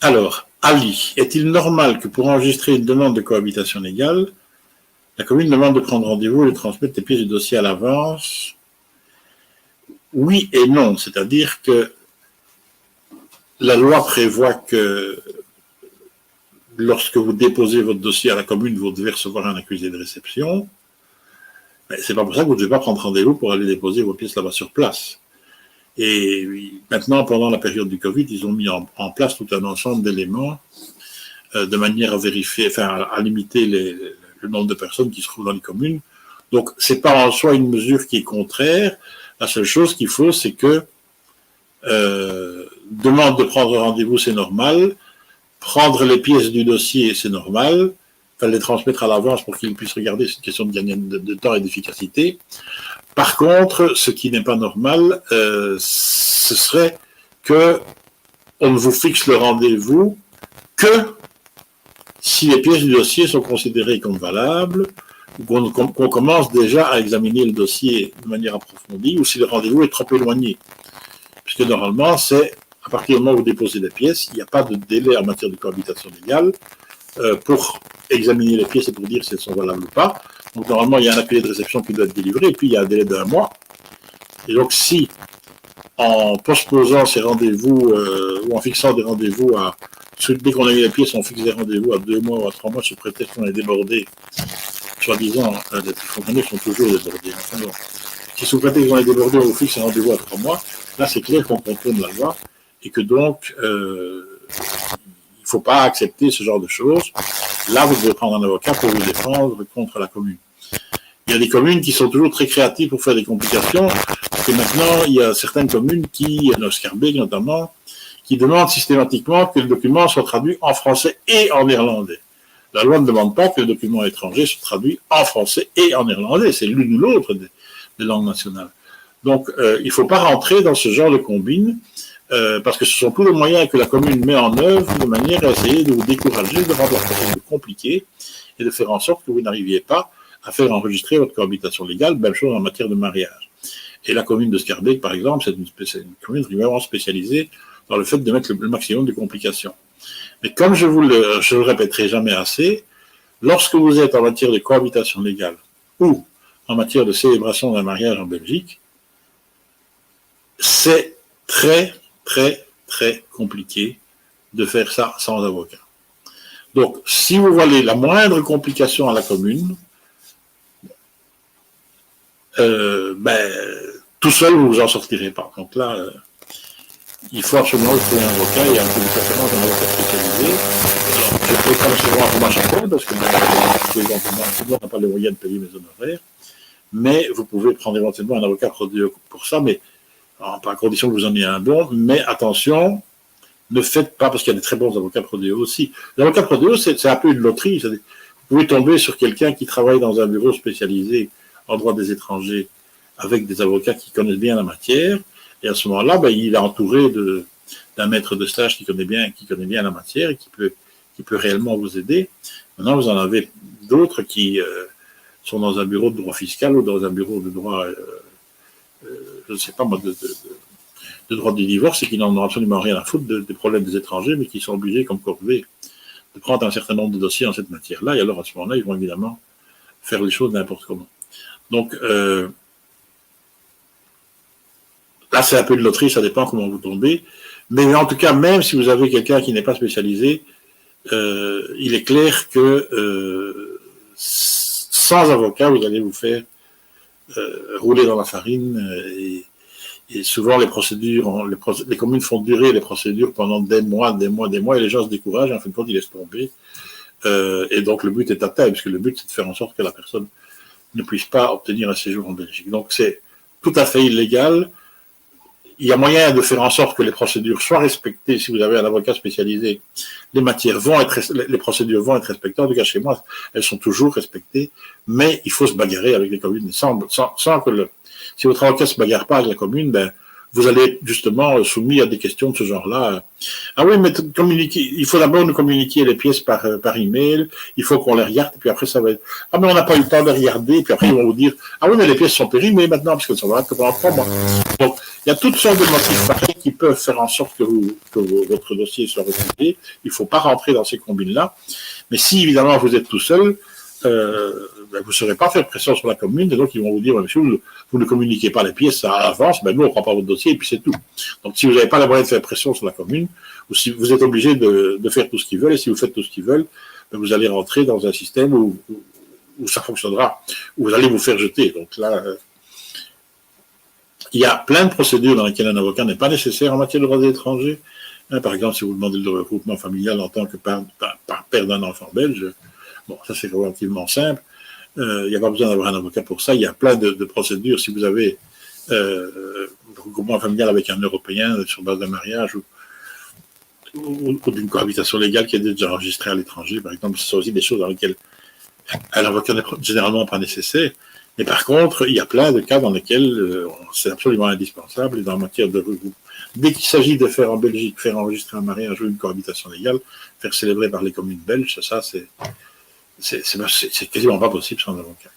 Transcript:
Alors, Ali, est-il normal que pour enregistrer une demande de cohabitation légale, la commune demande de prendre rendez-vous et de transmettre les pièces du dossier à l'avance? Oui et non, c'est-à-dire que la loi prévoit que lorsque vous déposez votre dossier à la commune, vous devez recevoir un accusé de réception. Mais c'est pas pour ça que vous ne devez pas prendre rendez-vous pour aller déposer vos pièces là-bas sur place. Et maintenant, pendant la période du Covid, ils ont mis en place tout un ensemble d'éléments de manière à vérifier, enfin à limiter le nombre de personnes qui se trouvent dans les communes. Donc, c'est pas en soi une mesure qui est contraire. La seule chose qu'il faut, c'est que demande de prendre rendez-vous, c'est normal. Prendre les pièces du dossier, c'est normal. Enfin, les transmettre à l'avance pour qu'ils puissent regarder, c'est une question de gagner de temps et d'efficacité. Par contre, ce qui n'est pas normal, ce serait que on ne vous fixe le rendez-vous que si les pièces du dossier sont considérées comme valables, ou qu'on commence déjà à examiner le dossier de manière approfondie, ou si le rendez-vous est trop éloigné. Puisque normalement, c'est à partir du moment où vous déposez les pièces, il n'y a pas de délai en matière de cohabitation légale pour examiner les pièces et pour dire si elles sont valables ou pas. Donc normalement, il y a un accusé de réception qui doit être délivré, et puis il y a un délai d'1 mois. Et donc si, en postposant ces rendez-vous, ou en fixant des rendez-vous dès qu'on a eu les pièces, on fixe des rendez-vous à 2 mois ou à 3 mois, sous prétexte qu'on est débordé, soi-disant, les fonctionnaires sont toujours débordés. Enfin, bon. Si sous prétexte qu'on est débordé, on vous fixe un rendez-vous à 3 mois, là c'est clair qu'on contourne la loi, et que donc, il ne faut pas accepter ce genre de choses. Là, vous devez prendre un avocat pour vous défendre contre la commune. Il y a des communes qui sont toujours très créatives pour faire des complications, et maintenant, il y a certaines communes qui, Schaerbeek notamment, qui demandent systématiquement que le document soit traduit en français et en néerlandais. La loi ne demande pas que le document étranger soit traduit en français et en néerlandais, c'est l'une ou l'autre des langues nationales. Donc, il ne faut pas rentrer dans ce genre de combine, parce que ce sont tous les moyens que la commune met en œuvre de manière à essayer de vous décourager, de rendre la procédure compliquée et de faire en sorte que vous n'arriviez pas à faire enregistrer votre cohabitation légale, même chose en matière de mariage. Et la commune de Schaerbeek, par exemple, c'est une commune vraiment spécialisée dans le fait de mettre le maximum de complications. Mais comme je le répéterai jamais assez, lorsque vous êtes en matière de cohabitation légale ou en matière de célébration d'un mariage en Belgique, c'est très, très, très compliqué de faire ça sans avocat. Donc, si vous voyez la moindre complication à la commune, tout seul, vous vous en sortirez pas. Donc là, il faut absolument trouver un avocat, et un publication d'un avocat spécialisé. Alors, je ne peux pas recevoir pour ma chapeau, parce que tout le monde n'a pas les moyens de payer mes honoraires, mais vous pouvez prendre éventuellement un avocat pour ça, mais pas à condition que vous en ayez un bon, mais attention, ne faites pas, parce qu'il y a des très bons avocats prodéo aussi. L'avocat prodéo, c'est un peu une loterie. Vous pouvez tomber sur quelqu'un qui travaille dans un bureau spécialisé en droit des étrangers, avec des avocats qui connaissent bien la matière, et à ce moment-là, il est entouré d'un maître de stage qui connaît bien la matière et qui peut réellement vous aider. Maintenant, vous en avez d'autres qui sont dans un bureau de droit fiscal ou dans un bureau de droit, je ne sais pas moi, de droit du divorce, et qui n'en ont absolument rien à foutre des problèmes des étrangers, mais qui sont obligés, comme corvée, de prendre un certain nombre de dossiers en cette matière-là, et alors à ce moment-là, ils vont évidemment faire les choses n'importe comment. Donc, là, c'est un peu de loterie, ça dépend comment vous tombez. Mais en tout cas, même si vous avez quelqu'un qui n'est pas spécialisé, il est clair que sans avocat, vous allez vous faire rouler dans la farine. Et souvent, les communes font durer les procédures pendant des mois, et les gens se découragent, et en fin de compte, ils laissent tomber. Et donc, le but est atteint, parce que le but, c'est de faire en sorte que la personne ne puisse pas obtenir un séjour en Belgique. Donc, c'est tout à fait illégal. Il y a moyen de faire en sorte que les procédures soient respectées. Si vous avez un avocat spécialisé, les procédures vont être respectées. En tout cas, chez moi, elles sont toujours respectées. Mais il faut se bagarrer avec les communes. Si votre avocat ne se bagarre pas avec la commune, vous allez justement soumis à des questions de ce genre-là. Ah oui, mais communiquer, il faut d'abord nous communiquer les pièces par email, il faut qu'on les regarde, et puis après ça va être, ah mais on n'a pas eu le temps de regarder, puis après ils vont vous dire, ah oui, mais les pièces sont périmées maintenant, parce qu'elles sont là que pendant 3 mois. Donc, il y a toutes sortes de motifs pareils qui peuvent faire en sorte que votre dossier soit refusé. Il ne faut pas rentrer dans ces combines-là. Mais si, évidemment, vous êtes tout seul, vous ne saurez pas faire pression sur la commune, et donc ils vont vous dire, monsieur, vous ne communiquez pas les pièces à l'avance, nous, on ne prend pas votre dossier, et puis c'est tout. Donc, si vous n'avez pas la moyen de faire pression sur la commune, ou si vous êtes obligé de faire tout ce qu'ils veulent, et si vous faites tout ce qu'ils veulent, vous allez rentrer dans un système où ça fonctionnera, où vous allez vous faire jeter. Donc là, il y a plein de procédures dans lesquelles un avocat n'est pas nécessaire en matière de droit des étrangers. Par exemple, si vous demandez le regroupement familial en tant que père d'un enfant belge, bon, ça c'est relativement simple. Il n'y a pas besoin d'avoir un avocat pour ça. Il y a plein de procédures. Si vous avez le regroupement familial avec un Européen sur base d'un mariage ou d'une cohabitation légale qui est déjà enregistrée à l'étranger, par exemple, ce sont aussi des choses dans lesquelles un avocat n'est généralement pas nécessaire. Mais par contre, il y a plein de cas dans lesquels c'est absolument indispensable. Et dans la matière de regroupement, dès qu'il s'agit de faire en Belgique, faire enregistrer un mariage ou une cohabitation légale, faire célébrer par les communes belges, ça c'est quasiment pas possible sans avocat.